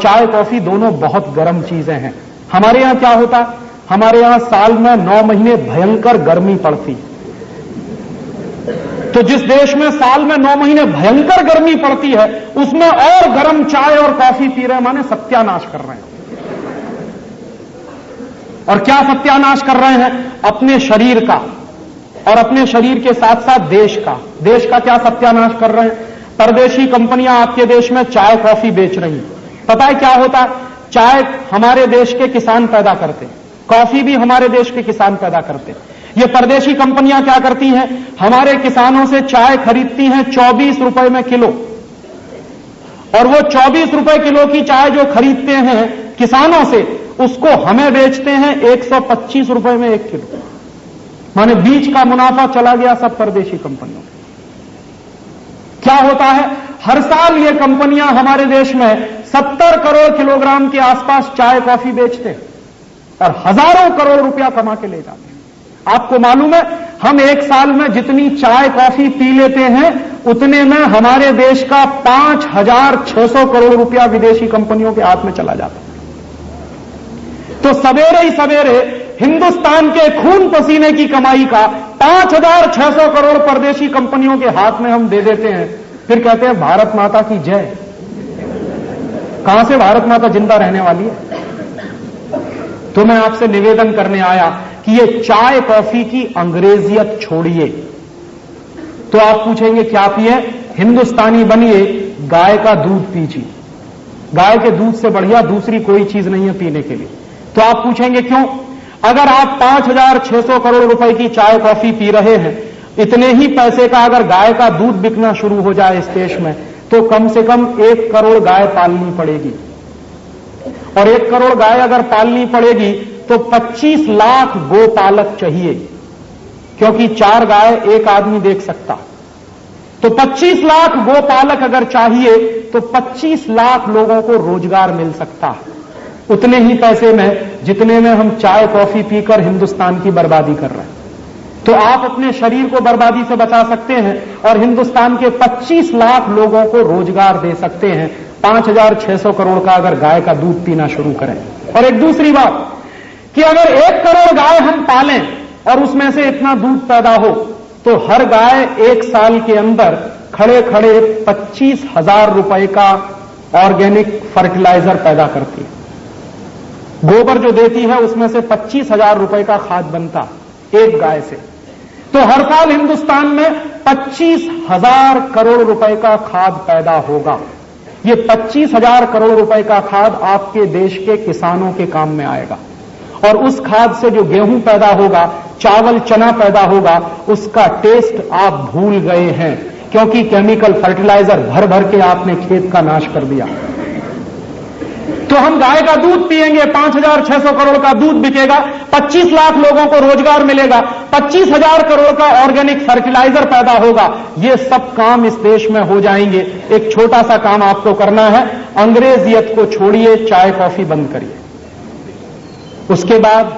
चाय कॉफी दोनों बहुत गर्म चीजें हैं। हमारे यहां क्या होता है, हमारे यहां साल में 9 महीने भयंकर गर्मी पड़ती। तो जिस देश में साल में 9 महीने भयंकर गर्मी पड़ती है, उसमें और गर्म चाय और कॉफी पी रहे हैं, माने सत्यानाश कर रहे हैं। और क्या सत्यानाश कर रहे हैं? अपने शरीर का, और अपने शरीर के साथ साथ देश का। देश का क्या सत्यानाश कर रहे हैं? परदेशी कंपनियां आपके देश में चाय कॉफी बेच रही हैं। पता है क्या होता है? चाय हमारे देश के किसान पैदा करते हैं, कॉफी भी हमारे देश के किसान पैदा करते हैं। ये परदेशी कंपनियां क्या करती हैं? हमारे किसानों से चाय खरीदती हैं 24 रुपए में किलो, और वो 24 रुपए किलो की चाय जो खरीदते हैं किसानों से, उसको हमें बेचते हैं 125 रुपए में 1 किलो। माने बीच का मुनाफा चला गया सब परदेशी कंपनियों में। क्या होता है? हर साल ये कंपनियां हमारे देश में 70 करोड़ किलोग्राम के आसपास चाय कॉफी बेचते हैं और हजारों करोड़ रुपया कमा के ले जाते हैं। आपको मालूम है, हम एक साल में जितनी चाय कॉफी पी लेते हैं, उतने में हमारे देश का 5,600 करोड़ रुपया विदेशी कंपनियों के हाथ में चला जाता है। तो सवेरे ही सवेरे हिंदुस्तान के खून पसीने की कमाई का 5,600 करोड़ परदेशी कंपनियों के हाथ में हम दे देते हैं, फिर कहते हैं भारत माता की जय। कहां से भारत माता जिंदा रहने वाली है? तो मैं आपसे निवेदन करने आया कि ये चाय कॉफी की अंग्रेजियत छोड़िए। तो आप पूछेंगे क्या पिए? हिंदुस्तानी बनिए, गाय का दूध पीजिए। गाय के दूध से बढ़िया दूसरी कोई चीज नहीं है पीने के लिए। तो आप पूछेंगे क्यों? अगर आप 5,600 करोड़ रुपए की चाय कॉफी पी रहे हैं, इतने ही पैसे का अगर गाय का दूध बिकना शुरू हो जाए इस देश में, तो कम से कम 1 करोड़ गाय पालनी पड़ेगी। और 1 करोड़ गाय अगर पालनी पड़ेगी तो 25 लाख गोपालक चाहिए, क्योंकि 4 गाय एक आदमी देख सकता। तो 25 लाख गोपालक अगर चाहिए तो 25 लाख लोगों को रोजगार मिल सकता है, उतने ही पैसे में जितने में हम चाय कॉफी पीकर हिंदुस्तान की बर्बादी कर रहे हैं। तो आप अपने शरीर को बर्बादी से बचा सकते हैं और हिंदुस्तान के 25 लाख लोगों को रोजगार दे सकते हैं 5,600 करोड़ का अगर गाय का दूध पीना शुरू करें। और एक दूसरी बात कि अगर 1 करोड़ गाय हम पालें और उसमें से इतना दूध पैदा हो, तो हर गाय 1 साल के अंदर खड़े खड़े 25,000 रुपए का ऑर्गेनिक फर्टिलाइजर पैदा करती है। गोबर जो देती है उसमें से 25,000 रुपए का खाद बनता एक गाय से। तो हर साल हिंदुस्तान में 25,000 करोड़ रुपए का खाद पैदा होगा। ये 25,000 करोड़ रुपए का खाद आपके देश के किसानों के काम में आएगा, और उस खाद से जो गेहूं पैदा होगा, चावल चना पैदा होगा, उसका टेस्ट आप भूल गए हैं, क्योंकि केमिकल फर्टिलाइजर भर भर के आपने खेत का नाश कर दिया। तो हम गाय का दूध पिएंगे, 5,600 करोड़ का दूध बिकेगा, 25 लाख लोगों को रोजगार मिलेगा, 25,000 करोड़ का ऑर्गेनिक फर्टिलाइजर पैदा होगा। ये सब काम इस देश में हो जाएंगे। एक छोटा सा काम आपको करना है, अंग्रेजियत को छोड़िए, चाय कॉफी बंद करिए। उसके बाद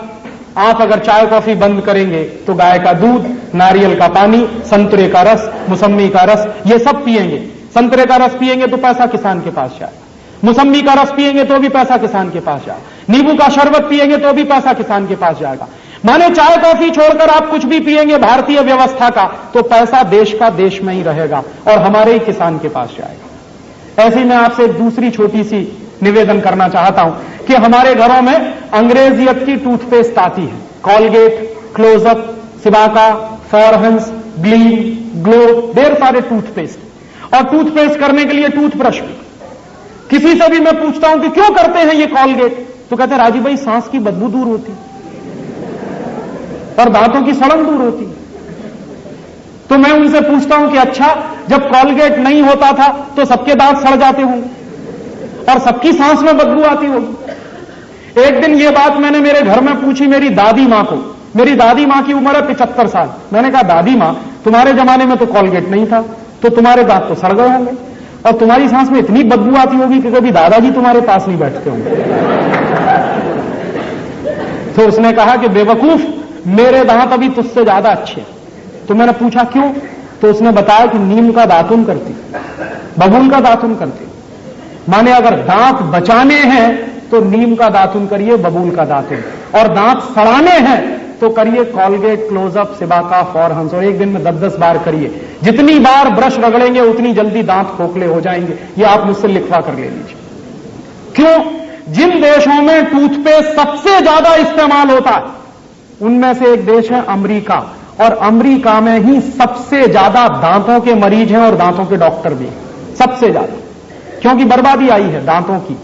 आप अगर चाय कॉफी बंद करेंगे तो गाय का दूध, नारियल का पानी, संतरे का रस, मौसम्मी का रस, ये सब पिएंगे। संतरे का रस पिएंगे तो पैसा किसान के पास जाएगा, मौसम्मी का रस पिएंगे तो भी पैसा किसान के पास जाएगा, नींबू का शरबत पिएंगे तो भी पैसा किसान के पास जाएगा। माने चाय कॉफी छोड़कर आप कुछ भी पिएंगे भारतीय व्यवस्था का, तो पैसा देश का देश में ही रहेगा और हमारे ही किसान के पास जाएगा। ऐसे ही मैं आपसे एक दूसरी छोटी सी निवेदन करना चाहता हूं कि हमारे घरों में अंग्रेजियत की टूथपेस्ट आती है, Colgate, Closeup, Cibaca, Forhans, Gleem, Glow, ढेर सारे टूथपेस्ट, और टूथपेस्ट करने के लिए टूथब्रश भी। किसी से भी मैं पूछता हूं कि क्यों करते हैं ये कॉलगेट, तो कहते हैं राजीव भाई सांस की बदबू दूर होती और दांतों की सड़न दूर होती। तो मैं उनसे पूछता हूं कि अच्छा, जब कॉलगेट नहीं होता था तो सबके दांत सड़ जाते होंगे और सबकी सांस में बदबू आती होगी। एक दिन ये बात मैंने मेरे घर में पूछी मेरी दादी मां को। मेरी दादी मां की उम्र है 75 साल। मैंने कहा दादी मां, तुम्हारे जमाने में तो कॉलगेट नहीं था, तो तुम्हारे दांत तो सड़ गए होंगे और तुम्हारी सांस में इतनी बदबू आती होगी कि कभी दादाजी तुम्हारे पास नहीं बैठते होंगे। तो उसने कहा कि बेवकूफ, मेरे दांत अभी तुझसे ज्यादा अच्छे। तो मैंने पूछा क्यों, तो उसने बताया कि नीम का दातुन करती, बबूल का दातुन करती। माने अगर दांत बचाने हैं तो नीम का दातुन करिए, बबूल का दातुन, और दांत सड़ाने हैं तो करिए कॉलगेट, क्लोजअप, सिबाका, फॉरहंस, और एक दिन में 10-10 बार करिए। जितनी बार ब्रश रगड़ेंगे उतनी जल्दी दांत खोखले हो जाएंगे। ये आप मुझसे लिखवा कर ले लीजिए। क्यों? जिन देशों में टूथपेस्ट सबसे ज्यादा इस्तेमाल होता है उनमें से एक देश है अमेरिका, और अमेरिका में ही सबसे ज्यादा दांतों के मरीज हैं और दांतों के डॉक्टर भी हैं, सबसे ज्यादा। क्योंकि बर्बादी आई है दांतों की,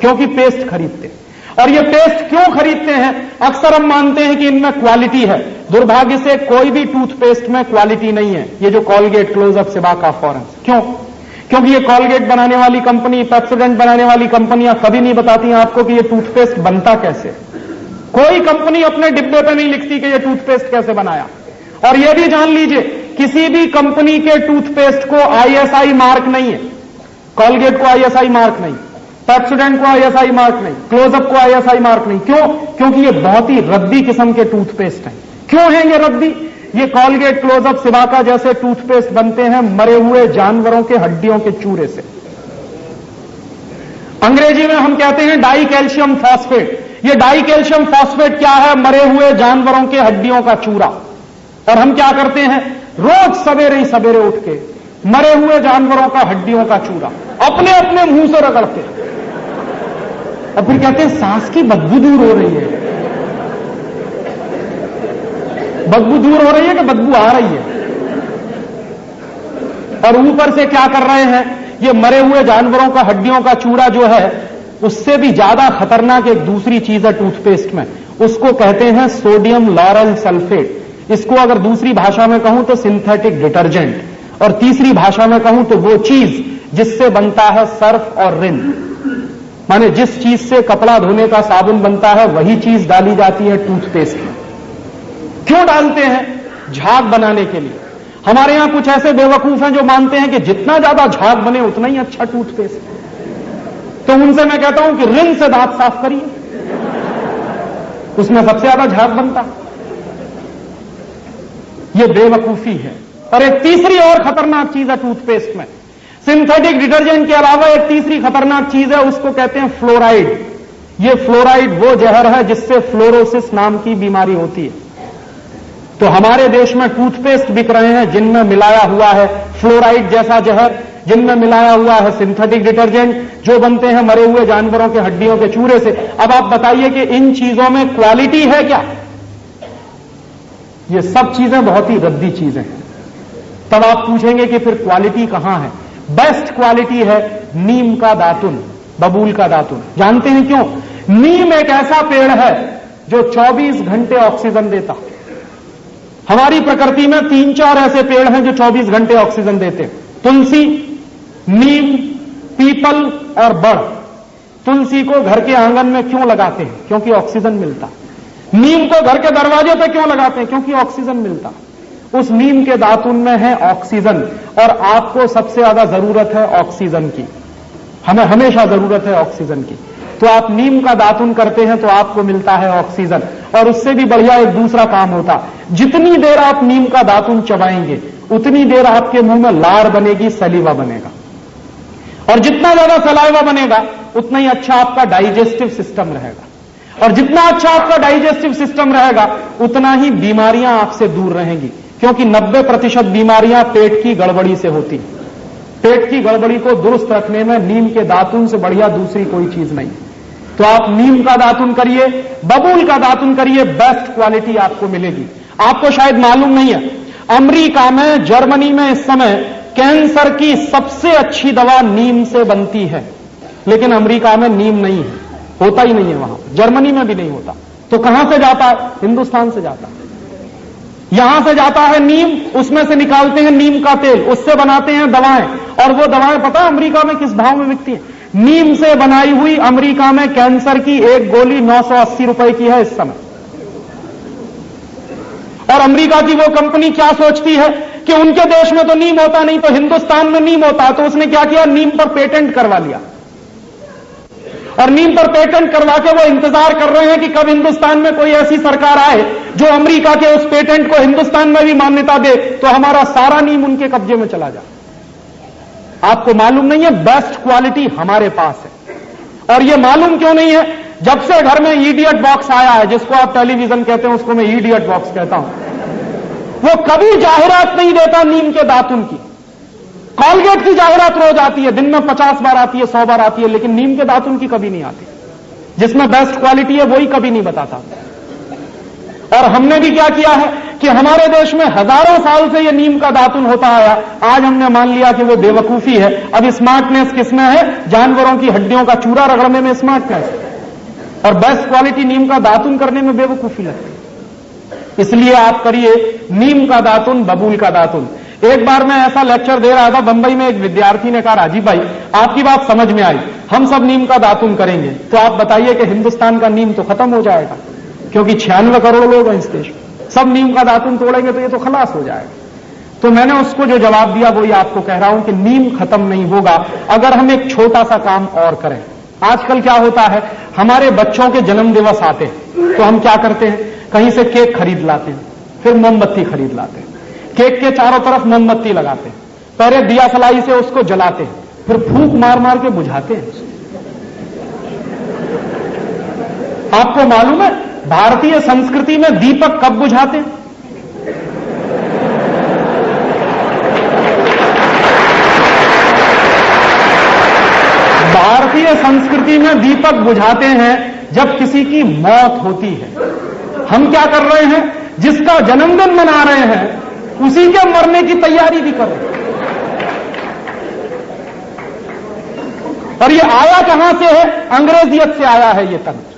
क्योंकि पेस्ट खरीदते। और ये पेस्ट क्यों खरीदते हैं? अक्सर हम मानते हैं कि इनमें क्वालिटी है। दुर्भाग्य से कोई भी टूथपेस्ट में क्वालिटी नहीं है। ये जो कॉलगेट, क्लोजअप, सिबाका, फॉरहंस, क्यों? क्योंकि ये कॉलगेट बनाने वाली कंपनी, पेप्सोडेंट बनाने वाली कंपनियां कभी नहीं बताती हैं आपको कि ये टूथपेस्ट बनता कैसे। कोई कंपनी अपने डिब्बे पे नहीं लिखती कि ये टूथपेस्ट कैसे बनाया। और ये भी जान लीजिए, किसी भी कंपनी के टूथपेस्ट को आईएसआई मार्क नहीं है। कॉलगेट को आईएसआई मार्क नहीं, पेप्सोडेंट को आईएसआई मार्क नहीं, क्लोजअप को आईएसआई मार्क नहीं। क्यों? क्योंकि ये बहुत ही रद्दी किस्म के टूथपेस्ट हैं। क्यों हैं ये रद्दी? ये कॉलगेट, क्लोजअप, सिबाका जैसे टूथपेस्ट बनते हैं मरे हुए जानवरों के हड्डियों के चूरे से। अंग्रेजी में हम कहते हैं डाई कैल्शियम फॉस्फेट। ये डाई कैल्शियम फॉस्फेट क्या है? मरे हुए जानवरों के हड्डियों का चूरा। और हम क्या करते हैं? रोज सवेरे ही सवेरे उठ के मरे हुए जानवरों का हड्डियों का चूरा अपने अपने मुंह से रगड़ते हैं, और फिर कहते हैं सांस की बदबू दूर हो रही है। बदबू दूर हो रही है कि बदबू आ रही है? और ऊपर से क्या कर रहे हैं? ये मरे हुए जानवरों का हड्डियों का चूरा जो है, उससे भी ज्यादा खतरनाक एक दूसरी चीज है टूथपेस्ट में, उसको कहते हैं सोडियम लॉरेल सल्फेट। इसको अगर दूसरी भाषा में कहूं तो सिंथेटिक डिटर्जेंट, और तीसरी भाषा में कहूं तो वो चीज जिससे बनता है सर्फ और रिन। माने जिस चीज से कपड़ा धोने का साबुन बनता है वही चीज डाली जाती है टूथपेस्ट में। क्यों डालते हैं? झाग बनाने के लिए। हमारे यहां कुछ ऐसे बेवकूफ हैं जो मानते हैं कि जितना ज्यादा झाग बने उतना ही अच्छा टूथपेस्ट। तो उनसे मैं कहता हूं कि रिन से दांत साफ करिए, उसमें सबसे ज्यादा झाग बनता। यह बेवकूफी है। और एक तीसरी और खतरनाक चीज है टूथपेस्ट में। सिंथेटिक डिटर्जेंट के अलावा एक तीसरी खतरनाक चीज है, उसको कहते हैं फ्लोराइड। ये फ्लोराइड वो जहर है जिससे फ्लोरोसिस नाम की बीमारी होती है। तो हमारे देश में टूथपेस्ट बिक रहे हैं जिनमें मिलाया हुआ है फ्लोराइड जैसा जहर, जिनमें मिलाया हुआ है सिंथेटिक डिटर्जेंट, जो बनते हैं मरे हुए जानवरों के हड्डियों के चूरे से। अब आप बताइए कि इन चीजों में क्वालिटी है क्या? ये सब चीजें बहुत ही रद्दी चीजें हैं। तब आप पूछेंगे कि फिर क्वालिटी कहां है? बेस्ट क्वालिटी है नीम का दातुन, बबूल का दातुन। जानते हैं क्यों? नीम एक ऐसा पेड़ है जो 24 घंटे ऑक्सीजन देता। हमारी प्रकृति में 3-4 ऐसे पेड़ हैं जो 24 घंटे ऑक्सीजन देते हैं। तुलसी, नीम, पीपल और बड़। तुलसी को घर के आंगन में क्यों लगाते हैं? क्योंकि ऑक्सीजन मिलता। नीम को घर के दरवाजे पे क्यों लगाते हैं? क्योंकि ऑक्सीजन मिलता। उस नीम के दातुन में है ऑक्सीजन, और आपको सबसे ज्यादा जरूरत है ऑक्सीजन की। हमें हमेशा जरूरत है ऑक्सीजन की। तो आप नीम का दातुन करते हैं तो आपको मिलता है ऑक्सीजन। और उससे भी बढ़िया एक दूसरा काम होता, जितनी देर आप नीम का दातुन चबाएंगे उतनी देर आपके मुंह में लार बनेगी, सलीवा बनेगा। और जितना ज्यादा सलाइवा बनेगा उतना ही अच्छा आपका डाइजेस्टिव सिस्टम रहेगा। और जितना अच्छा आपका डाइजेस्टिव सिस्टम रहेगा उतना ही बीमारियां आपसे दूर रहेंगी। क्योंकि 90% बीमारियां पेट की गड़बड़ी से होती। पेट की गड़बड़ी को दुरुस्त रखने में नीम के दातुन से बढ़िया दूसरी कोई चीज नहीं। तो आप नीम का दातुन करिए, बबूल का दातुन करिए, बेस्ट क्वालिटी आपको मिलेगी। आपको शायद मालूम नहीं है, अमेरिका में, जर्मनी में इस समय कैंसर की सबसे अच्छी दवा नीम से बनती है। लेकिन अमेरिका में नीम नहीं है, होता ही नहीं है वहां। जर्मनी में भी नहीं होता। तो कहां से जाता है? हिंदुस्तान से जाता है। यहां से जाता है नीम, उसमें से निकालते हैं नीम का तेल, उससे बनाते हैं दवाएं। और वो दवाएं पता है अमेरिका में किस भाव में बिकती हैं? नीम से बनाई हुई अमेरिका में कैंसर की एक गोली 980 रुपए की है इस समय। और अमेरिका की वो कंपनी क्या सोचती है कि उनके देश में तो नीम होता नहीं, तो हिंदुस्तान में नीम होता है। तो उसने क्या किया? नीम पर पेटेंट करवा लिया। और नीम पर पेटेंट करवा के वो इंतजार कर रहे हैं कि कब हिंदुस्तान में कोई ऐसी सरकार आए जो अमेरिका के उस पेटेंट को हिंदुस्तान में भी मान्यता दे, तो हमारा सारा नीम उनके कब्जे में चला जाए। आपको मालूम नहीं है, बेस्ट क्वालिटी हमारे पास है। और ये मालूम क्यों नहीं है? जब से घर में इडियट बॉक्स आया है, जिसको आप टेलीविजन कहते हैं, उसको मैं इडियट बॉक्स कहता हूं। वो कभी जाहिरात नहीं देता नीम के दातुन की। कॉलगेट की जाहिरात रोज आती है, दिन में 50 बार आती है, 100 बार आती है, लेकिन नीम के दातुन की कभी नहीं आती। जिसमें बेस्ट क्वालिटी है वही कभी नहीं बताता। और हमने भी क्या किया है कि हमारे देश में हजारों साल से ये नीम का दातुन होता आया, आज हमने मान लिया कि वो बेवकूफी है। अब स्मार्टनेस किसमें है? जानवरों की हड्डियों का चूरा रगड़ने में स्मार्टनेस, और बेस्ट क्वालिटी नीम का दातुन करने में बेवकूफी लगती है। इसलिए आप करिए नीम का दातुन, बबूल का दातुन। एक बार मैं ऐसा लेक्चर दे रहा था बंबई में, एक विद्यार्थी ने कहा, राजीव भाई आपकी बात समझ में आई, हम सब नीम का दातुन करेंगे, तो आप बताइए कि हिंदुस्तान का नीम तो खत्म हो जाएगा, क्योंकि 96 करोड़ लोग हैं इस देश में, सब नीम का दातुन तोड़ेंगे तो ये तो खलास हो जाएगा। तो मैंने उसको जो जवाब दिया वही आपको कह रहा हूं कि नीम खत्म नहीं होगा अगर हम एक छोटा सा काम और करें। आजकल क्या होता है, हमारे बच्चों के जन्म दिवस आते हैं तो हम क्या करते हैं, कहीं से केक खरीद लाते हैं, फिर मोमबत्ती खरीद लाते हैं, केक के चारों तरफ मोमबत्ती लगाते हैं, पहले दिया सलाई से उसको जलाते हैं, फिर फूंक मार मार के बुझाते हैं। आपको मालूम है भारतीय संस्कृति में दीपक कब बुझाते हैं? भारतीय संस्कृति में दीपक बुझाते हैं जब किसी की मौत होती है। हम क्या कर रहे हैं, जिसका जन्मदिन मना रहे हैं उसी के मरने की तैयारी भी कर रहे हैं। और ये आया कहां से है? अंग्रेजियत से आया है ये तंत्र।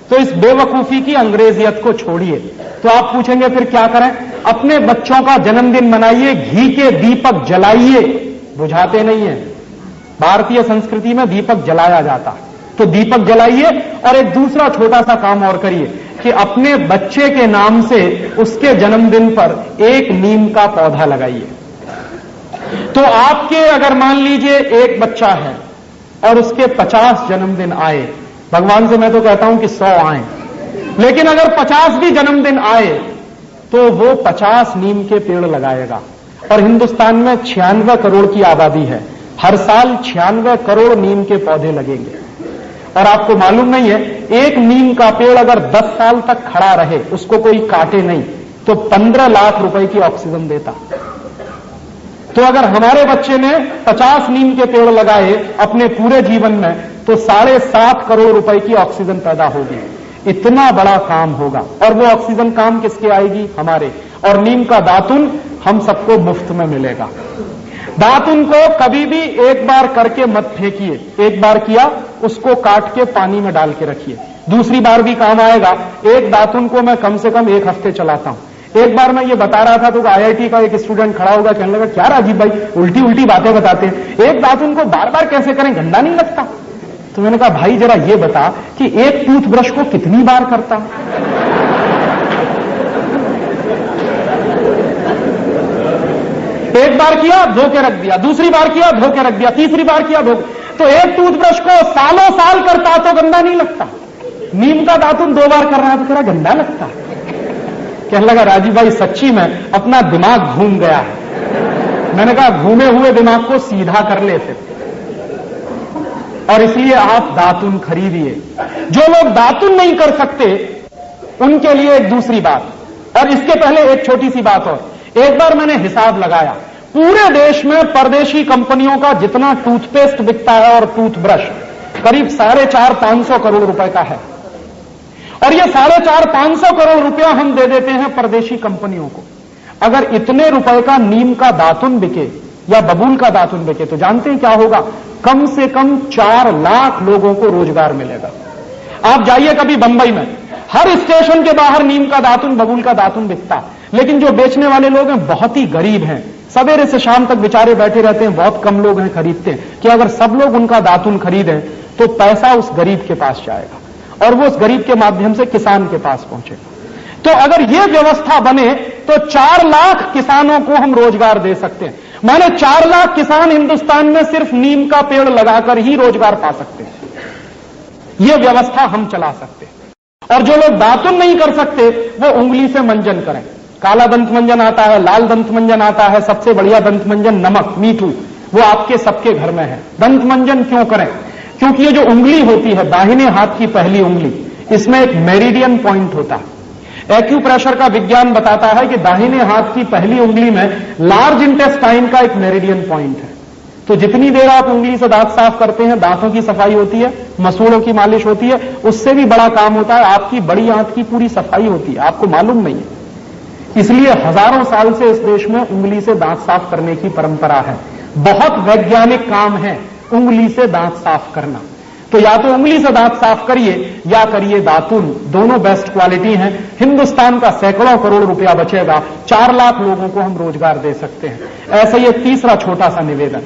तो इस बेवकूफी की अंग्रेजियत को छोड़िए। तो आप पूछेंगे फिर क्या करें? अपने बच्चों का जन्मदिन मनाइए, घी के दीपक जलाइए, बुझाते नहीं है। भारतीय संस्कृति में दीपक जलाया जाता है, तो दीपक जलाइए। और एक दूसरा छोटा सा काम और करिए कि अपने बच्चे के नाम से उसके जन्मदिन पर एक नीम का पौधा लगाइए। तो आपके अगर मान लीजिए एक बच्चा है और उसके 50 जन्मदिन आए, भगवान से मैं तो कहता हूं कि 100 आए, लेकिन अगर 50 भी जन्मदिन आए तो वो 50 नीम के पेड़ लगाएगा। और हिंदुस्तान में 96 करोड़ की आबादी है, हर साल 96 करोड़ नीम के पौधे लगेंगे। और आपको मालूम नहीं है, एक नीम का पेड़ अगर 10 साल तक खड़ा रहे, उसको कोई काटे नहीं, तो 15 लाख रुपए की ऑक्सीजन देता। तो अगर हमारे बच्चे ने 50 नीम के पेड़ लगाए अपने पूरे जीवन में, तो 7.5 करोड़ रुपए की ऑक्सीजन पैदा होगी। इतना बड़ा काम होगा। और वो ऑक्सीजन काम किसके आएगी? हमारे। और नीम का दातुन हम सबको मुफ्त में मिलेगा। दातुन को कभी भी एक बार करके मत फेंकिए, एक बार किया उसको काट के पानी में डाल के रखिए, दूसरी बार भी काम आएगा। एक दातुन को मैं कम से कम 1 हफ्ते चलाता हूं। एक बार मैं ये बता रहा था तो IIT का एक स्टूडेंट खड़ा होगा, कहने लगा, क्या राजीव भाई उल्टी उल्टी बातें बताते हैं, एक दातुन को बार बार कैसे करें, गंदा नहीं लगता? तो मैंने कहा, भाई जरा ये बता कि एक टूथब्रश को कितनी बार करता? एक बार किया धो के रख दिया, दूसरी बार किया धो के रख दिया, तीसरी बार किया धो। तो एक टूथब्रश को सालों साल करता तो गंदा नहीं लगता। नीम का दातुन 2 बार कर रहा है तो तेरा गंदा लगता। कहने लगा, राजीव भाई सच्ची में अपना दिमाग घूम गया है। मैंने कहा, घूमे हुए दिमाग को सीधा कर ले फिर। और इसलिए आप दातुन खरीदिए। जो लोग दातुन नहीं कर सकते उनके लिए एक दूसरी बात, और इसके पहले एक छोटी सी बात और। एक बार मैंने हिसाब लगाया, पूरे देश में परदेशी कंपनियों का जितना टूथपेस्ट बिकता है और टूथब्रश करीब 450-500 करोड़ रुपए का है। और ये 450-500 करोड़ रुपया हम दे देते हैं परदेशी कंपनियों को। अगर इतने रुपए का नीम का दातुन बिके या बबूल का दातुन बिके तो जानते हैं क्या होगा? कम से कम 4 लाख लोगों को रोजगार मिलेगा। आप जाइए कभी बंबई में, हर स्टेशन के बाहर नीम का दातुन, बबूल का दातुन बिकता, लेकिन जो बेचने वाले लोग हैं बहुत ही गरीब हैं, सवेरे से शाम तक बेचारे बैठे रहते हैं, बहुत कम लोग हैं खरीदते हैं। कि अगर सब लोग उनका दातुन खरीदें तो पैसा उस गरीब के पास जाएगा और वो उस गरीब के माध्यम से किसान के पास पहुंचेगा। तो अगर ये व्यवस्था बने तो 4 लाख किसानों को हम रोजगार दे सकते हैं। माने 4 लाख किसान हिंदुस्तान में सिर्फ नीम का पेड़ लगाकर ही रोजगार पा सकते हैं। यह व्यवस्था हम चला सकते हैं। और जो लोग दातुन नहीं कर सकते वो उंगली से मंजन करें। काला दंत मंजन आता है, लाल दंत मंजन आता है, सबसे बढ़िया दंत मंजन नमक, मीठू, वो आपके सबके घर में है। दंत मंजन क्यों करें? क्योंकि ये जो उंगली होती है, दाहिने हाथ की पहली उंगली, इसमें एक मेरिडियन पॉइंट होता है। एक्यूप्रेशर का विज्ञान बताता है कि दाहिने हाथ की पहली उंगली में लार्ज इंटेस्टाइन का एक मेरिडियन पॉइंट है। तो जितनी देर आप उंगली से दांत साफ करते हैं, दांतों की सफाई होती है, मसूड़ों की मालिश होती है, उससे भी बड़ा काम होता है, आपकी बड़ी आंत की पूरी सफाई होती है। आपको मालूम नहीं है। इसलिए हजारों साल से इस देश में उंगली से दांत साफ करने की परंपरा है। बहुत वैज्ञानिक काम है उंगली से दांत साफ करना। तो या तो उंगली से दांत साफ करिए या करिए दातुन, दोनों बेस्ट क्वालिटी हैं। हिंदुस्तान का सैकड़ों करोड़ रुपया बचेगा, 4 लाख लोगों को हम रोजगार दे सकते हैं। ऐसा ही एक तीसरा छोटा सा निवेदन,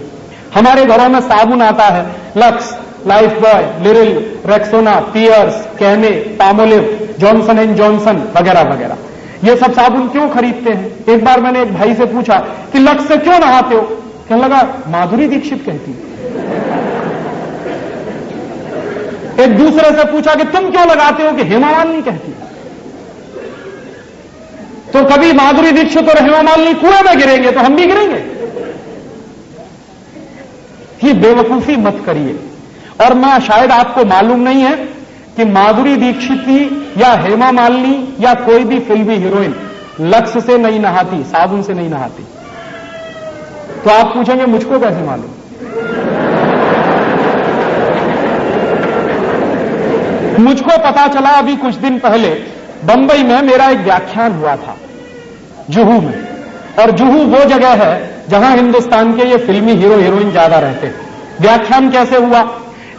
हमारे घरों में साबुन आता है, Lux, Lifebuoy, Liril, Rexona, Pears, Camay, Palmolive, Johnson and Johnson वगैरह वगैरह। ये सब साबुन क्यों खरीदते हैं? एक बार मैंने एक भाई से पूछा कि लक्स से क्यों नहाते हो? कहने लगा माधुरी दीक्षित कहती है। एक दूसरे से पूछा कि तुम क्यों लगाते हो? कि हेमा मालिनी कहती है। तो कभी माधुरी दीक्षित और हेमा मालिनी कुएं में गिरेंगे तो हम भी गिरेंगे। ये बेवकूफी मत करिए। और मैं, शायद आपको मालूम नहीं है कि माधुरी दीक्षित की या हेमा मालिनी या कोई भी फिल्मी हीरोइन लक्स से नहीं नहाती, साबुन से नहीं नहाती। तो आप पूछेंगे मुझको कैसे मालूम? मुझको पता चला अभी कुछ दिन पहले, बंबई में मेरा एक व्याख्यान हुआ था जुहू में। और जुहू वो जगह है जहां हिंदुस्तान के ये फिल्मी हीरो हीरोइन ज्यादा रहते हैं। व्याख्यान कैसे हुआ?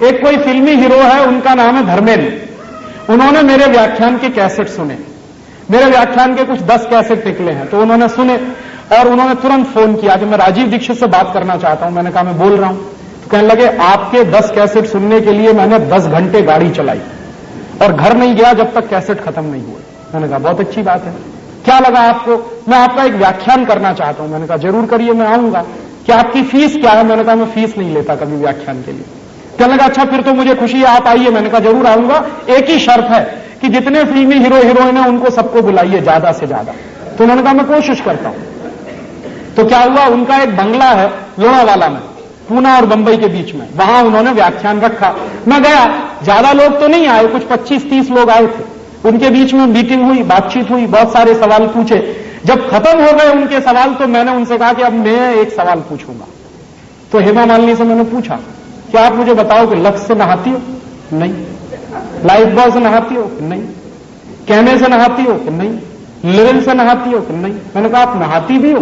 एक कोई फिल्मी हीरो है, उनका नाम है धर्मेंद्र। उन्होंने मेरे व्याख्यान के कैसेट सुने। मेरे व्याख्यान के कुछ 10 कैसेट निकले हैं, तो उन्होंने सुने और उन्होंने तुरंत फोन किया कि मैं राजीव दीक्षित से बात करना चाहता हूं। मैंने कहा मैं बोल रहा हूं। तो कहने लगे आपके 10 कैसेट सुनने के लिए मैंने 10 घंटे गाड़ी चलाई और घर नहीं गया जब तक कैसेट खत्म नहीं हुए। मैंने कहा बहुत अच्छी बात है, क्या लगा आपको? मैं आपका एक व्याख्यान करना चाहता हूं। मैंने कहा जरूर करिए, मैं आऊंगा। क्या आपकी फीस क्या है? मैंने कहा मैं फीस नहीं लेता कभी व्याख्यान के लिए। कहने लगा अच्छा फिर तो मुझे खुशी है, आप आइए। मैंने कहा जरूर आऊंगा, एक ही शर्त है कि जितने फिल्मी हीरो हीरोइन है उनको सबको बुलाइए ज्यादा से ज्यादा। तो उन्होंने कहा मैं कोशिश करता हूं। तो क्या हुआ, उनका एक बंगला है लोनावाला में, पूना और बंबई के बीच में, वहां उन्होंने व्याख्यान रखा। मैं गया, ज्यादा लोग तो नहीं आए, कुछ 25-30 लोग आए थे। उनके बीच में मीटिंग हुई, बातचीत हुई, बहुत सारे सवाल पूछे। जब खत्म हो गए उनके सवाल तो मैंने उनसे कहा कि अब मैं एक सवाल पूछूंगा। तो हेमा मालिनी से मैंने पूछा कि आप मुझे बताओ कि लक्स से नहाती हो? नहीं। लाइफ बॉय से नहाती हो? नहीं। कैने से नहाती हो? नहीं। लिरिल से नहाती हो? नहीं। मैंने कहा आप नहाती भी हो?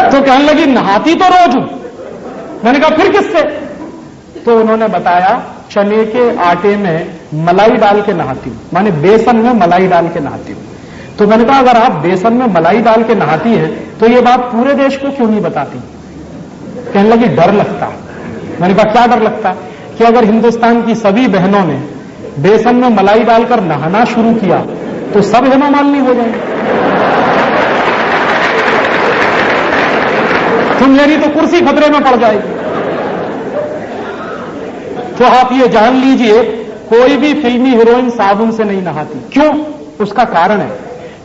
तो कहने लगी नहाती तो रोज हूं। मैंने कहा फिर किससे? तो उन्होंने बताया चने के आटे में मलाई डाल के नहाती हूं, माने बेसन में मलाई डाल के नहाती हूं। तो मैंने कहा अगर आप बेसन में मलाई डाल के नहाती हैं तो ये बात पूरे देश को क्यों नहीं बताती? कहने लगी डर लगता। मैंने कहा क्या डर लगता? कि अगर हिंदुस्तान की सभी बहनों ने बेसन में मलाई डालकर नहाना शुरू किया तो सब हेमा मालिनी हो जाएंगे। तो मेरी तो कुर्सी खतरे में पड़ जाएगी। तो आप ये जान लीजिए कोई भी फिल्मी हीरोइन साबुन से नहीं नहाती। क्यों? उसका कारण है,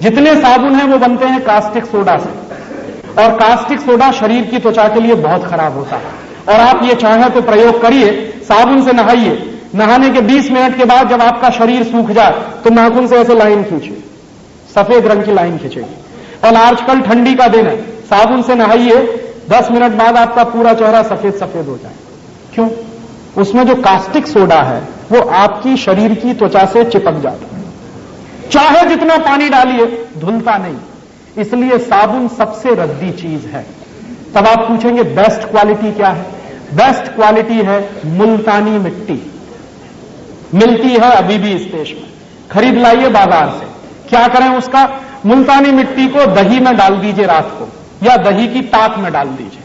जितने साबुन हैं वो बनते हैं कास्टिक सोडा से, और कास्टिक सोडा शरीर की त्वचा के लिए बहुत खराब होता है। और आप ये चाहें तो प्रयोग करिए, साबुन से नहाइए, नहाने के 20 मिनट के बाद जब आपका शरीर सूख जाए तो नाखून से ऐसे लाइन खींचिए, सफेद रंग की लाइन खींचेगी। और आजकल ठंडी का दिन है, साबुन से नहाइए, 10 मिनट बाद आपका पूरा चेहरा सफेद सफेद हो जाए। क्यों? उसमें जो कास्टिक सोडा है वो आपकी शरीर की त्वचा से चिपक जाता है, चाहे जितना पानी डालिए धुलता नहीं। इसलिए साबुन सबसे रद्दी चीज है। तब आप पूछेंगे बेस्ट क्वालिटी क्या है? बेस्ट क्वालिटी है मुल्तानी मिट्टी। मिलती है अभी भी इस देश में, खरीद लाइए बाजार से। क्या करें उसका? मुल्तानी मिट्टी को दही में डाल दीजिए रात को, या दही की ताक में डाल दीजिए,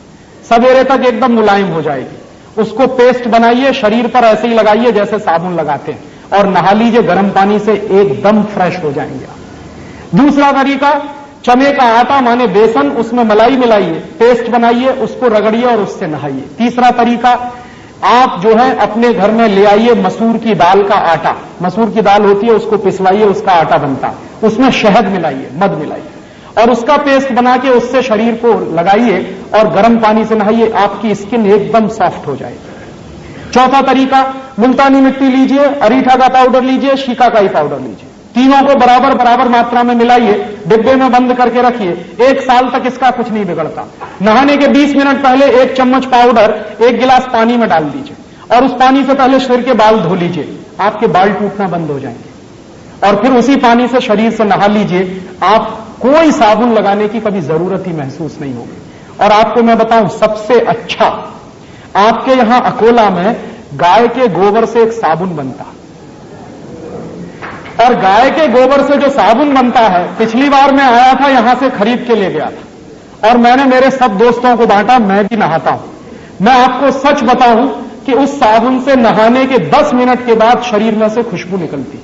सवेरे तक एकदम मुलायम हो जाएगी। उसको पेस्ट बनाइए, शरीर पर ऐसे ही लगाइए जैसे साबुन लगाते हैं, और नहा लीजिए गर्म पानी से, एकदम फ्रेश हो जाएंगे आप। दूसरा तरीका, चने का आटा माने बेसन, उसमें मलाई मिलाइए, पेस्ट बनाइए, उसको रगड़िए और उससे नहाइए। तीसरा तरीका, आप जो है अपने घर में ले आइए मसूर की दाल का आटा, मसूर की दाल होती है उसको पिसवाइए, उसका आटा बनता है, उसमें शहद मिलाइए, मध मिलाइए, और उसका पेस्ट बना के उससे शरीर को लगाइए और गर्म पानी से नहाइए, आपकी स्किन एकदम सॉफ्ट हो जाएगी। चौथा तरीका, मुल्तानी मिट्टी लीजिए, अरीठा का पाउडर लीजिए, शिकाकाई पाउडर लीजिए, तीनों को बराबर बराबर मात्रा में मिलाइए, डिब्बे में बंद करके रखिए। 1 साल तक इसका कुछ नहीं बिगड़ता। नहाने के 20 मिनट पहले 1 चम्मच पाउडर 1 गिलास पानी में डाल दीजिए और उस पानी से पहले सिर के बाल धो लीजिए, आपके बाल टूटना बंद हो जाएंगे। और फिर उसी पानी से शरीर से नहा लीजिए, आप कोई साबुन लगाने की कभी जरूरत ही महसूस नहीं होगी। और आपको मैं बताऊं, सबसे अच्छा आपके यहां अकोला में गाय के गोबर से एक साबुन बनता, और गाय के गोबर से जो साबुन बनता है, पिछली बार मैं आया था यहां से खरीद के ले गया था और मैंने मेरे सब दोस्तों को बांटा, मैं भी नहाता हूं। मैं आपको सच बताऊं कि उस साबुन से नहाने के 10 मिनट के बाद शरीर में से खुशबू निकलती।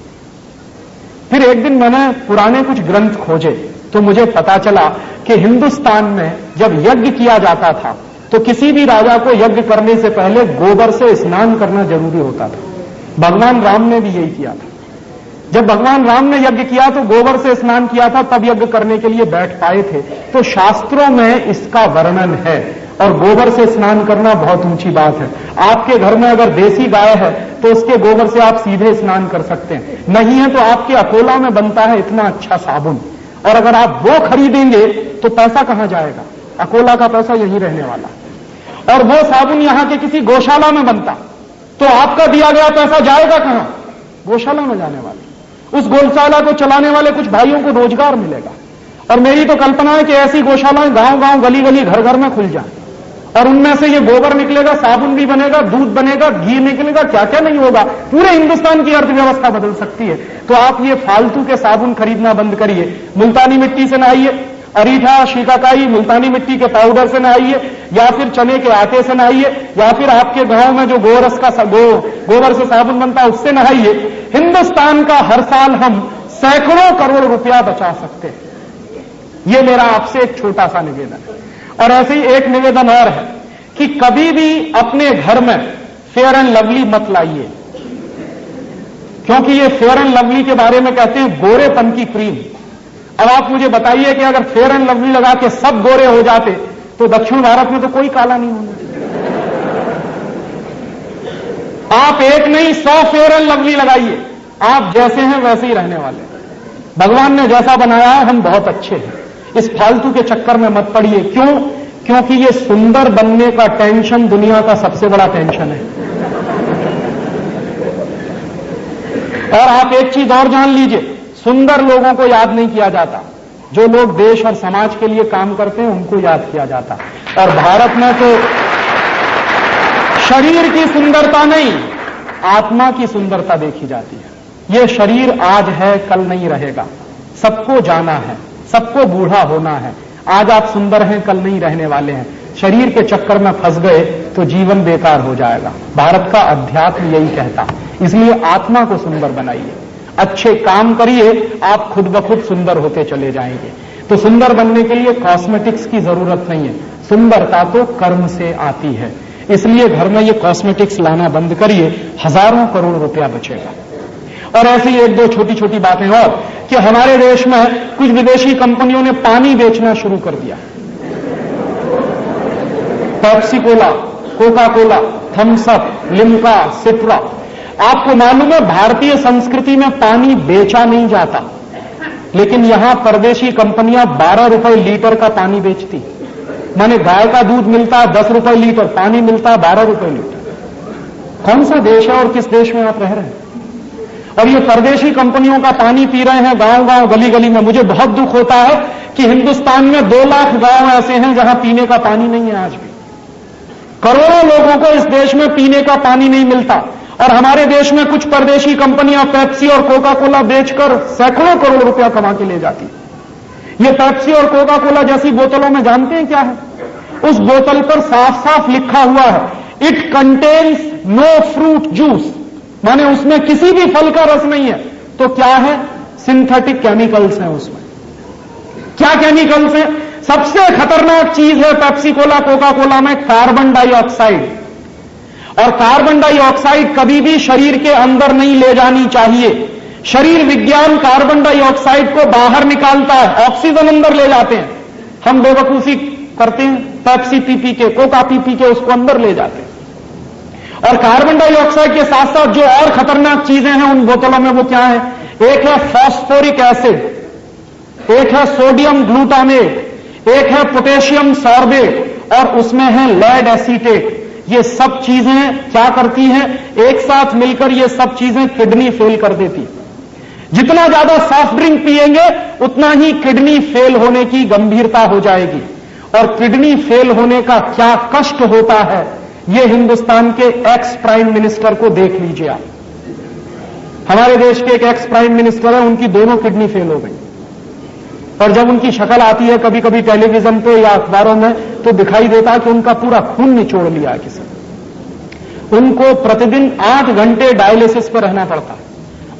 फिर एक दिन मैंने पुराने कुछ ग्रंथ खोजे तो मुझे पता चला कि हिंदुस्तान में जब यज्ञ किया जाता था तो किसी भी राजा को यज्ञ करने से पहले गोबर से स्नान करना जरूरी होता था। भगवान राम ने भी यही किया था। जब भगवान राम ने यज्ञ किया तो गोबर से स्नान किया था, तब यज्ञ करने के लिए बैठ पाए थे। तो शास्त्रों में इसका वर्णन है और गोबर से स्नान करना बहुत ऊंची बात है। आपके घर में अगर देसी गाय है तो उसके गोबर से आप सीधे स्नान कर सकते हैं, नहीं है तो आपके अकोला में बनता है इतना अच्छा साबुन, और अगर आप वो खरीदेंगे तो पैसा कहां जाएगा? अकोला का पैसा यही रहने वाला। और वो साबुन यहां के किसी गौशाला में बनता तो आपका दिया गया पैसा जाएगा कहां? गौशाला में जाने वाला। उस गौशाला को चलाने वाले कुछ भाइयों को रोजगार मिलेगा। और मेरी तो कल्पना है कि ऐसी गौशालाएं गांव-गांव, गली-गली, घर-घर में खुल जाए और उनमें से ये गोबर निकलेगा, साबुन भी बनेगा, दूध बनेगा, घी निकलेगा, क्या क्या नहीं होगा। पूरे हिंदुस्तान की अर्थव्यवस्था बदल सकती है। तो आप ये फालतू के साबुन खरीदना बंद करिए। मुल्तानी मिट्टी से नहाइए, अरीठा, शिकाकाई, मुल्तानी मिट्टी के पाउडर से नहाइए, या फिर चने के आटे से नहाइए, या फिर आपके गांव में जो गोरस का गोबर से साबुन बनता है उससे नहाइए। हिंदुस्तान का हर साल हम सैकड़ों करोड़ रुपया बचा सकते हैं। ये मेरा आपसे एक छोटा सा निवेदन है। और ऐसे ही एक निवेदन और है कि कभी भी अपने घर में फेयर एंड लवली मत लाइए, क्योंकि ये फेयर एंड लवली के बारे में कहते हैं गोरेपन की क्रीम। अब आप मुझे बताइए कि अगर फेयर एंड लवली लगा के सब गोरे हो जाते तो दक्षिण भारत में तो कोई काला नहीं होना। आप एक नहीं 100 फेयर एंड लवली लगाइए, आप जैसे हैं वैसे ही रहने वाले। भगवान ने जैसा बनाया है हम बहुत अच्छे हैं। इस फालतू के चक्कर में मत पड़िए। क्यों? क्योंकि ये सुंदर बनने का टेंशन दुनिया का सबसे बड़ा टेंशन है। और आप एक चीज और जान लीजिए, सुंदर लोगों को याद नहीं किया जाता, जो लोग देश और समाज के लिए काम करते हैं उनको याद किया जाता। और भारत में तो शरीर की सुंदरता नहीं, आत्मा की सुंदरता देखी जाती है। ये शरीर आज है, कल नहीं रहेगा। सबको जाना है, सबको बूढ़ा होना है। आज आप सुंदर हैं, कल नहीं रहने वाले हैं। शरीर के चक्कर में फंस गए तो जीवन बेकार हो जाएगा। भारत का अध्यात्म यही कहता है। इसलिए आत्मा को सुंदर बनाइए, अच्छे काम करिए, आप खुद ब खुद सुंदर होते चले जाएंगे। तो सुंदर बनने के लिए कॉस्मेटिक्स की जरूरत नहीं है, सुंदरता तो कर्म से आती है। इसलिए घर में ये कॉस्मेटिक्स लाना बंद करिए, हजारों करोड़ रुपया बचेगा। और ऐसी एक दो छोटी छोटी बातें और कि हमारे देश में कुछ विदेशी कंपनियों ने पानी बेचना शुरू कर दिया। Pepsi cola, Coca cola, Thums up, Limca, Citra. आपको मालूम है भारतीय संस्कृति में पानी बेचा नहीं जाता, लेकिन यहां परदेशी कंपनियां 12 रुपए लीटर का पानी बेचती। माने गाय का दूध मिलता है 10 रुपए लीटर, पानी मिलता है 12 रुपए लीटर। कौन सा देश है और किस देश में आप रह रहे हैं? और ये परदेशी कंपनियों का पानी पी रहे हैं गांव गांव, गली गली में। मुझे बहुत दुख होता है कि हिंदुस्तान में 2 लाख गांव ऐसे हैं जहां पीने का पानी नहीं है। आज भी करोड़ों लोगों को इस देश में पीने का पानी नहीं मिलता, और हमारे देश में कुछ परदेशी कंपनियां पेप्सी और कोका कोला बेचकर सैकड़ों करोड़ रुपया कमा के ले जाती। ये पेप्सी और कोका कोला जैसी बोतलों में जानते हैं क्या है? उस बोतल पर साफ साफ लिखा हुआ है, it contains no fruit juice, माने उसमें किसी भी फल का रस नहीं है। तो क्या है? सिंथेटिक केमिकल्स हैं उसमें। क्या केमिकल्स हैं? सबसे खतरनाक चीज है पेप्सी कोला कोका कोला में कार्बन डाइऑक्साइड। और कार्बन डाइऑक्साइड कभी भी शरीर के अंदर नहीं ले जानी चाहिए, शरीर विज्ञान कार्बन डाइऑक्साइड को बाहर निकालता है, ऑक्सीजन अंदर ले जाते हैं। हम बेवकूफी करते हैं, पेप्सी पी के, कोका पी के उसको अंदर ले जाते हैं। और कार्बन डाइऑक्साइड के साथ साथ जो और खतरनाक चीजें हैं उन बोतलों में, वो क्या है? एक है फॉस्फोरिक एसिड, एक है सोडियम ग्लूटामेट, एक है पोटेशियम सॉर्बेट और उसमें है लेड एसीटेट। ये सब चीजें क्या करती हैं? एक साथ मिलकर ये सब चीजें किडनी फेल कर देती। जितना ज्यादा सॉफ्ट ड्रिंक पिएंगे उतना ही किडनी फेल होने की गंभीरता हो जाएगी। और किडनी फेल होने का क्या कष्ट होता है, ये हिंदुस्तान के एक्स प्राइम मिनिस्टर को देख लीजिए आप। हमारे देश के एक एक्स प्राइम मिनिस्टर है, उनकी दोनों किडनी फेल हो गई। और जब उनकी शक्ल आती है कभी कभी टेलीविजन पे या अखबारों में, तो दिखाई देता है कि उनका पूरा खून निचोड़ लिया है किसी ने। उनको प्रतिदिन 8 घंटे डायलिसिस पर रहना पड़ता है।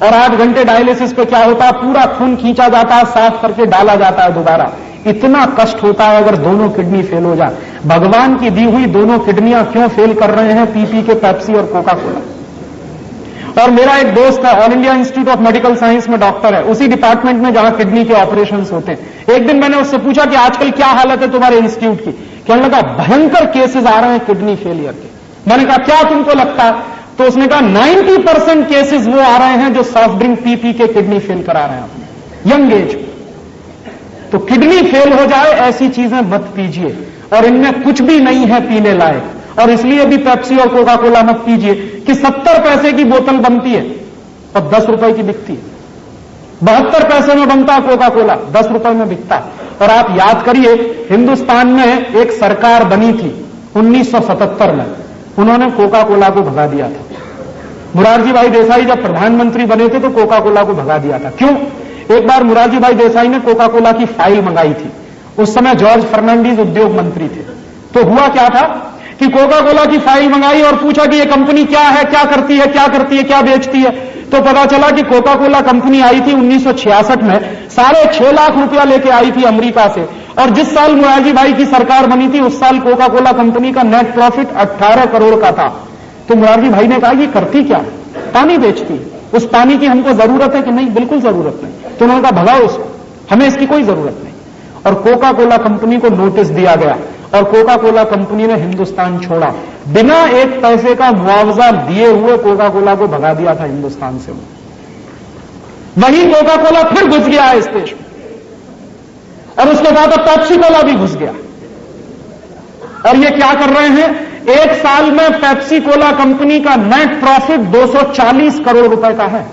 और 8 घंटे डायलिसिस पे क्या होता है? पूरा खून खींचा जाता है, साफ करके डाला जाता है दोबारा। इतना कष्ट होता है अगर दोनों किडनी फेल हो जाए। भगवान की दी हुई दोनों किडनियां क्यों फेल कर रहे हैं? पी के पेप्सी और कोका कोला। और मेरा एक दोस्त है, all India institute of medical science में डॉक्टर है, उसी डिपार्टमेंट में जहां किडनी के ऑपरेशन होते हैं। एक दिन मैंने उससे पूछा कि आजकल क्या हालत है तुम्हारे इंस्टीट्यूट की? कहने लगा भयंकर केसेस आ रहे हैं किडनी फेलियर के। मैंने कहा क्या तुमको लगता है? तो उसने कहा 90% केसेस वो आ रहे हैं जो सॉफ्ट ड्रिंक पी के किडनी फेल करा रहे हैं अपने यंग एज में। तो किडनी फेल हो जाए ऐसी चीजें मत पीजिए, और इनमें कुछ भी नहीं है पीने लायक। और इसलिए भी पेप्सी और कोका कोला मत पीजिए कि 70 पैसे की बोतल बनती है और 10 रुपए की बिकती है। 72 पैसे में बनता है कोका कोला, 10 रुपए में बिकता है। और आप याद करिए, हिंदुस्तान में एक सरकार बनी थी 1977 में, उन्होंने कोका कोला को भगा दिया था। मुरारजी भाई देसाई जब प्रधानमंत्री बने थे तो कोका कोला को भगा दिया था। क्यों? एक बार मुरारजी भाई देसाई ने कोका कोला की फाइल मंगाई थी। उस समय जॉर्ज फर्नांडीज उद्योग मंत्री थे। तो हुआ क्या था कि कोका कोला की फाइल मंगाई और पूछा कि ये कंपनी क्या है, क्या करती है, क्या करती है, क्या बेचती है। तो पता चला कि कोका कोला कंपनी आई थी 1966 में, 6.5 लाख रुपया लेके आई थी अमेरिका से। और जिस साल मुरारजी भाई की सरकार बनी थी उस साल कोका कोला कंपनी का नेट प्रॉफिट 18 करोड़ का था। तो मुरारजी भाई ने कहा ये करती क्या? पानी बेचती। उस पानी की हमको जरूरत है कि नहीं? बिल्कुल जरूरत नहीं। तो उन्होंने कहा भगाओ उसको, हमें इसकी कोई जरूरत नहीं। और कोका कोला कंपनी को नोटिस दिया गया और कोका कोला कंपनी ने हिंदुस्तान छोड़ा। बिना एक पैसे का मुआवजा दिए हुए कोका कोला को भगा दिया था हिंदुस्तान से। वही कोका कोला फिर घुस गया है इस देश में, और उसके बाद अब पेप्सी कोला भी घुस गया। और ये क्या कर रहे हैं? एक साल में पेप्सी कोला कंपनी का नेट प्रॉफिट 240 करोड़ रुपए का है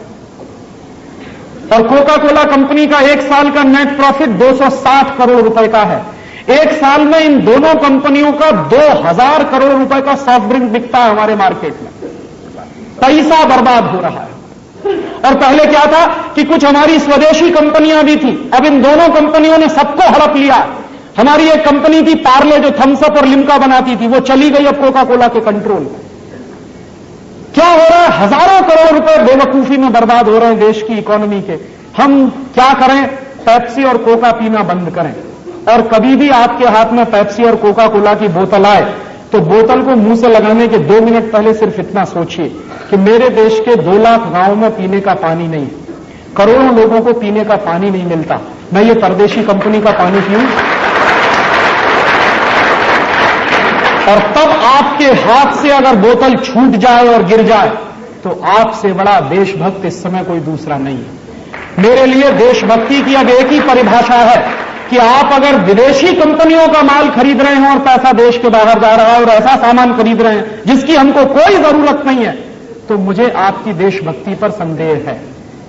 और कोका कोला कंपनी का एक साल का नेट प्रॉफिट 260 करोड़ रुपए का है। एक साल में इन दोनों कंपनियों का 2000 करोड़ रुपए का सॉफ्ट ड्रिंक बिकता है हमारे मार्केट में। पैसा बर्बाद हो रहा है। और पहले क्या था कि कुछ हमारी स्वदेशी कंपनियां भी थी, अब इन दोनों कंपनियों ने सबको हड़प लिया। हमारी एक कंपनी थी पार्ले जो थम्स अप और लिम्का बनाती थी, वो चली गई अब कोका कोला के कंट्रोल में। क्या हो रहा है? हजारों करोड़ रुपए बेवकूफी में बर्बाद हो रहे हैं देश की इकोनॉमी के। हम क्या करें? पेप्सी और कोका पीना बंद करें। और कभी भी आपके हाथ में पेप्सी और कोका कोला की बोतल आए तो बोतल को मुंह से लगाने के 2 मिनट पहले सिर्फ इतना सोचिए कि मेरे देश के 2 लाख गांवों में पीने का पानी नहीं, करोड़ों लोगों को पीने का पानी नहीं मिलता। मैं ये परदेशी कंपनी का पानी पीऊं? और तब आपके हाथ से अगर बोतल छूट जाए और गिर जाए तो आपसे बड़ा देशभक्त इस समय कोई दूसरा नहीं है। मेरे लिए देशभक्ति की अब एक ही परिभाषा है कि आप अगर विदेशी कंपनियों का माल खरीद रहे हैं और पैसा देश के बाहर जा रहा है और ऐसा सामान खरीद रहे हैं जिसकी हमको कोई जरूरत नहीं है, तो मुझे आपकी देशभक्ति पर संदेह है।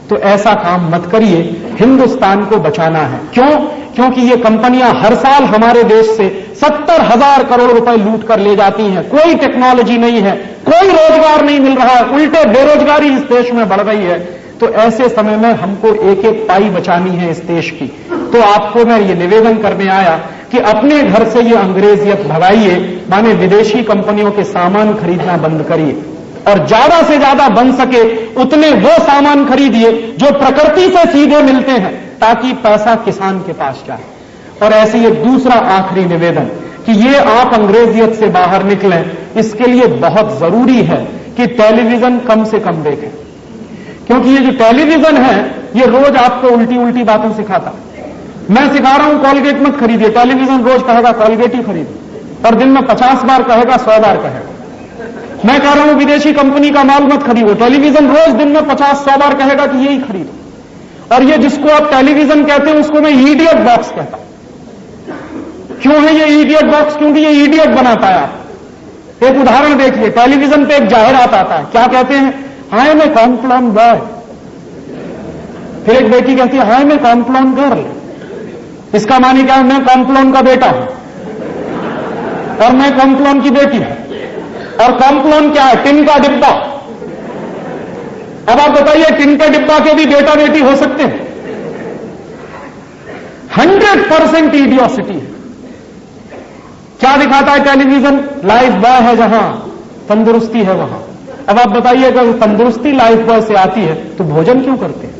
तो ऐसा काम मत करिए, हिंदुस्तान को बचाना है। क्यों? क्योंकि ये कंपनियां हर साल हमारे देश से 70,000 करोड़ रुपए लूट कर ले जाती हैं। कोई टेक्नोलॉजी नहीं है, कोई रोजगार नहीं मिल रहा है, उल्टे बेरोजगारी इस देश में बढ़ रही है। तो ऐसे समय में हमको एक एक पाई बचानी है इस देश की। तो आपको मैं ये निवेदन करने आया कि अपने घर से ये अंग्रेजियत भगाइए, माने विदेशी कंपनियों के सामान खरीदना बंद करिए और ज्यादा से ज्यादा बन सके उतने वो सामान खरीदिए जो प्रकृति से सीधे मिलते हैं, ताकि पैसा किसान के पास जाए। और ऐसे ये दूसरा आखिरी निवेदन कि ये आप अंग्रेजियत से बाहर निकलें, इसके लिए बहुत जरूरी है कि टेलीविजन कम से कम देखें, क्योंकि ये जो टेलीविजन है ये रोज आपको उल्टी उल्टी बातें सिखाता है। मैं सिखा रहा हूं कॉलगेट मत खरीदिए, टेलीविजन रोज कहेगा कॉलगेट ही खरीदिए और दिन में 50 बार कहेगा 100 बार कहेगा। मैं कह रहा हूं विदेशी कंपनी का माल मत खरीदो, टेलीविजन रोज दिन में 50-100 बार कहेगा कि यही खरीदो। और ये जिसको आप टेलीविजन कहते हैं उसको मैं इडियट बॉक्स कहता हूं। क्यों है ये इडियट बॉक्स? क्योंकि ये इडियट बनाता है आप। एक उदाहरण देखिए, टेलीविजन पे एक जाहिरात आता है, क्या कहते हैं? हाय मैं कॉम्प्लान बॉय। फिर एक बेटी कहती है हाय मैं कॉम्प्लान गर्ल। इसका मानी क्या है? मैं कॉम्प्लान का बेटा हूं और मैं कॉम्प्लान की बेटी हूं। और कॉम्प्लान क्या है? टिन का डिब्बा। अब आप बताइए टिन के डिब्बा के भी बेटा बेटी हो सकते हैं? 100% इडियोसिटी है। क्या दिखाता है टेलीविजन? लाइफ बॉय है जहां, तंदुरुस्ती है वहां। अब आप बताइए अगर तंदुरुस्ती लाइफ बॉय से आती है तो भोजन क्यों करते हैं?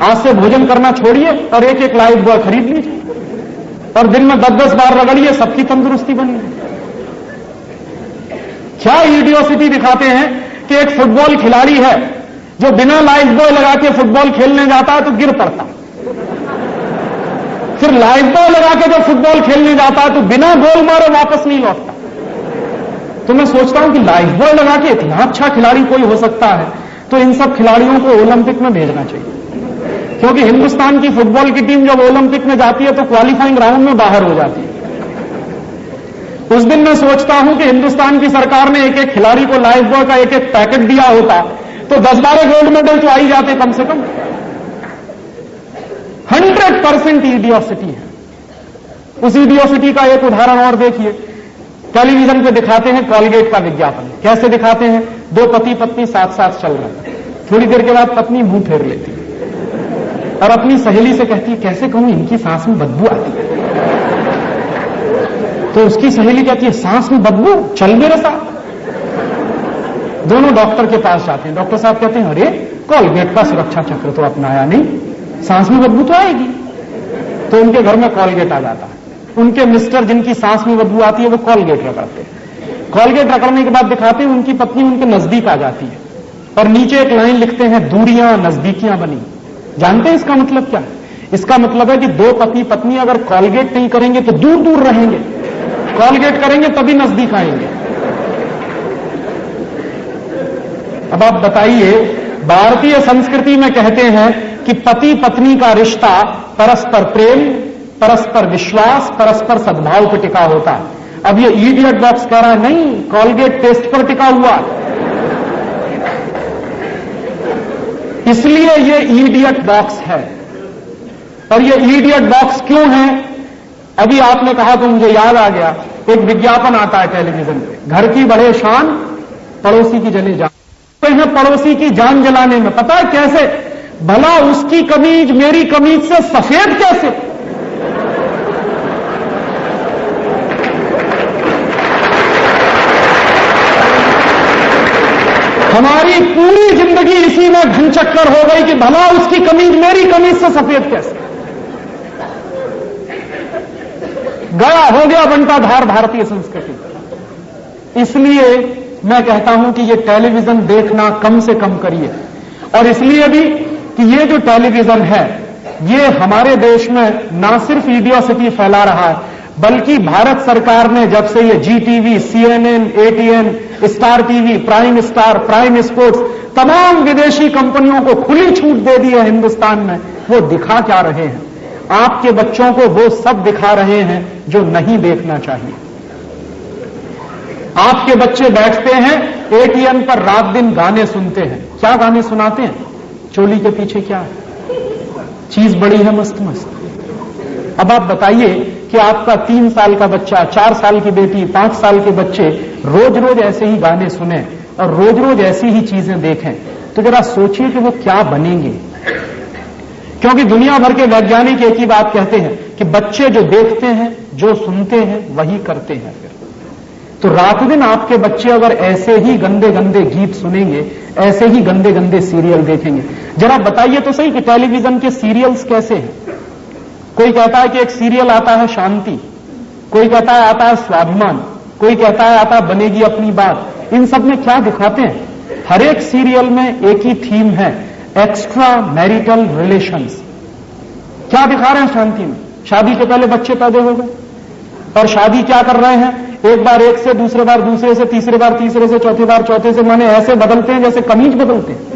आज से भोजन करना छोड़िए और एक एक लाइफ बॉय खरीद लीजिए और दिन में 10-10 बार रगड़िए, सबकी तंदुरुस्ती बनी। क्या इडियोसिटी दिखाते हैं कि एक फुटबॉल खिलाड़ी है जो बिना लाइफ बॉय लगा के फुटबॉल खेलने जाता है तो गिर पड़ता, फिर लाइफ बॉय लगा के जब फुटबॉल खेलने जाता है तो बिना गोल मारे वापस नहीं लौटता। तो मैं सोचता हूं कि लाइफ बॉय लगा के इतना अच्छा खिलाड़ी कोई हो सकता है तो इन सब खिलाड़ियों को ओलंपिक में भेजना चाहिए, क्योंकि हिंदुस्तान की फुटबॉल की टीम जब ओलंपिक में जाती है तो क्वालिफाइंग राउंड में बाहर हो जाती है। उस दिन मैं सोचता हूं कि हिंदुस्तान की सरकार ने एक एक खिलाड़ी को लाइफ बॉय का एक एक पैकेट दिया होता तो 10-12 गोल्ड मेडल तो आ ही जाते कम से कम। 100% इडियोसिटी है। उस इडियोसिटी का एक उदाहरण और देखिए, टेलीविजन पे दिखाते हैं कॉलगेट का विज्ञापन। कैसे दिखाते हैं? दो पति पत्नी साथ साथ चल रहे हैं, थोड़ी देर के बाद पत्नी मुंह फेर लेती है और अपनी सहेली से कहती है कैसे कहूं इनकी सांस में बदबू आती है। तो उसकी सहेली कहती है सांस में बदबू, चल मेरे साथ। दोनों डॉक्टर के पास जाते हैं। डॉक्टर साहब कहते हैं अरे कॉलगेट का सुरक्षा चक्र तो अपनाया नहीं, सांस में बदबू तो आएगी। तो उनके घर में कॉलगेट आ जाता है। उनके मिस्टर जिनकी सांस में बदबू आती है वो कॉलगेट रगड़ते हैं। कॉलगेट रगड़ने के बाद दिखाते हैं उनकी पत्नी उनके नजदीक आ जाती है और नीचे एक लाइन लिखते हैं दूरियां नजदीकियां बनी। जानते हैं इसका मतलब क्या है? इसका मतलब है कि दो पति पत्नी अगर कॉलगेट नहीं करेंगे तो दूर दूर रहेंगे, कॉलगेट करेंगे तभी नजदीक आएंगे। अब आप बताइए, भारतीय संस्कृति में कहते हैं कि पति पत्नी का रिश्ता परस्पर प्रेम, परस्पर विश्वास, परस्पर सद्भाव पर टिका होता है। अब ये इडियट बॉक्स कह रहा है नहीं, कॉलगेट टेस्ट पर टिका हुआ। इसलिए ये इडियट बॉक्स है। और ये इडियट बॉक्स क्यों है? अभी आपने कहा तो मुझे याद आ गया, एक विज्ञापन आता है टेलीविजन पे, घर की बढ़े शान पड़ोसी की जले जान। तो है पड़ोसी की जान जलाने में, पता है कैसे? भला उसकी कमीज मेरी कमीज से सफेद कैसे? हमारी पूरी जिंदगी इसी में घनचक्कर हो गई कि भला उसकी कमीज मेरी कमीज से सफेद कैसे? गया हो गया बंटाधार भारतीय संस्कृति। इसलिए मैं कहता हूं कि ये टेलीविजन देखना कम से कम करिए। और इसलिए भी कि ये जो टेलीविजन है ये हमारे देश में ना सिर्फ इडियोसिटी फैला रहा है, बल्कि भारत सरकार ने जब से ये Zee TV, CNN, ATN, star TV, prime star, prime sports, तमाम विदेशी कंपनियों को खुली छूट दे दी है हिंदुस्तान में, वो दिखा क्या रहे हैं? आपके बच्चों को वो सब दिखा रहे हैं जो नहीं देखना चाहिए। आपके बच्चे बैठते हैं ATN पर, रात दिन गाने सुनते हैं। क्या गाने सुनाते हैं? चोली के पीछे क्या है? चीज बड़ी है मस्त मस्त। अब आप बताइए कि आपका 3 साल का बच्चा, 4 साल की बेटी, 5 साल के बच्चे रोज रोज ऐसे ही गाने सुने और रोज रोज ऐसी ही चीजें देखें तो जरा सोचिए कि वो क्या बनेंगे। क्योंकि दुनिया भर के वैज्ञानिक एक ही बात कहते हैं कि बच्चे जो देखते हैं, जो सुनते हैं, वही करते हैं। फिर तो रात दिन आपके बच्चे अगर ऐसे ही गंदे गंदे गीत सुनेंगे, ऐसे ही गंदे गंदे सीरियल देखेंगे, जरा बताइए तो सही कि टेलीविजन के सीरियल्स कैसे हैं? कोई कहता है कि एक सीरियल आता है शांति, कोई कहता है आता है स्वाभिमान, कोई कहता है आता है बनेगी अपनी बात। इन सब में क्या दिखाते हैं? हर एक सीरियल में एक ही थीम है, एक्स्ट्रा मैरिटल रिलेशंस। क्या दिखा रहे हैं शांति में? शादी के पहले बच्चे पैदा हो गए, और शादी क्या कर रहे हैं, एक बार एक से, दूसरे बार दूसरे से, तीसरे बार तीसरे से, चौथी बार चौथे से, माने ऐसे बदलते हैं जैसे कमीज बदलते हैं।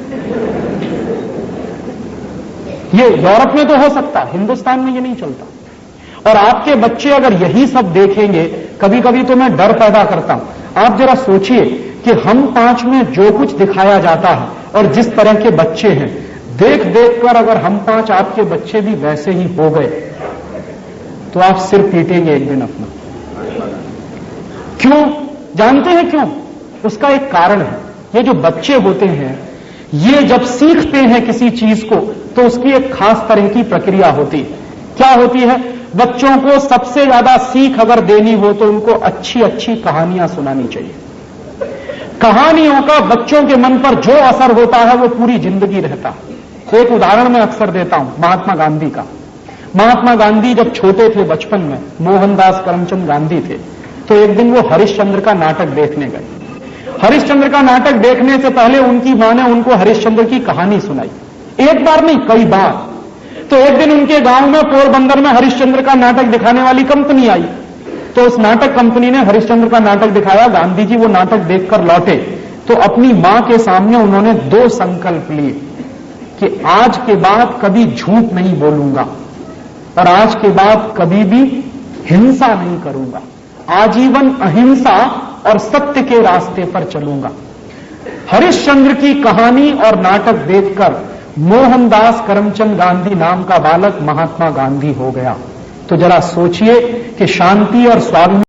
ये यूरोप में तो हो सकता, हिंदुस्तान में ये नहीं चलता। और आपके बच्चे अगर यही सब देखेंगे, कभी कभी तो मैं डर पैदा करता हूं। आप जरा सोचिए कि हम 5 में जो कुछ दिखाया जाता है और जिस तरह के बच्चे हैं, देख देख कर अगर हम 5 आपके बच्चे भी वैसे ही हो गए तो आप सिर पीटेंगे एक दिन अपना। क्यों? जानते हैं क्यों? उसका एक कारण है। ये जो बच्चे होते हैं, ये जब सीखते हैं किसी चीज को तो उसकी एक खास तरह की प्रक्रिया होती है। क्या होती है? बच्चों को सबसे ज्यादा सीख अगर देनी हो तो उनको अच्छी अच्छी कहानियां सुनानी चाहिए। कहानियों का बच्चों के मन पर जो असर होता है वो पूरी जिंदगी रहता है। एक उदाहरण मैं अक्सर देता हूं, महात्मा गांधी का। महात्मा गांधी जब छोटे थे, बचपन में, मोहनदास करमचंद गांधी थे, तो एक दिन वो हरिश्चंद्र का नाटक देखने गए। हरिश्चंद्र का नाटक देखने से पहले उनकी मां ने उनको हरिश्चंद्र की कहानी सुनाई, एक बार नहीं कई बार। तो एक दिन उनके गांव में पोरबंदर में हरिश्चंद्र का नाटक दिखाने वाली कंपनी आई, तो उस नाटक कंपनी ने हरिश्चंद्र का नाटक दिखाया। गांधी जी वो नाटक देखकर लौटे तो अपनी मां के सामने उन्होंने 2 संकल्प लिए कि आज के बाद कभी झूठ नहीं बोलूंगा और आज के बाद कभी भी हिंसा नहीं करूंगा, आजीवन अहिंसा और सत्य के रास्ते पर चलूंगा। हरिश्चंद्र की कहानी और नाटक देखकर मोहनदास करमचंद गांधी नाम का बालक महात्मा गांधी हो गया। तो जरा सोचिए कि शांति और स्वाभिमान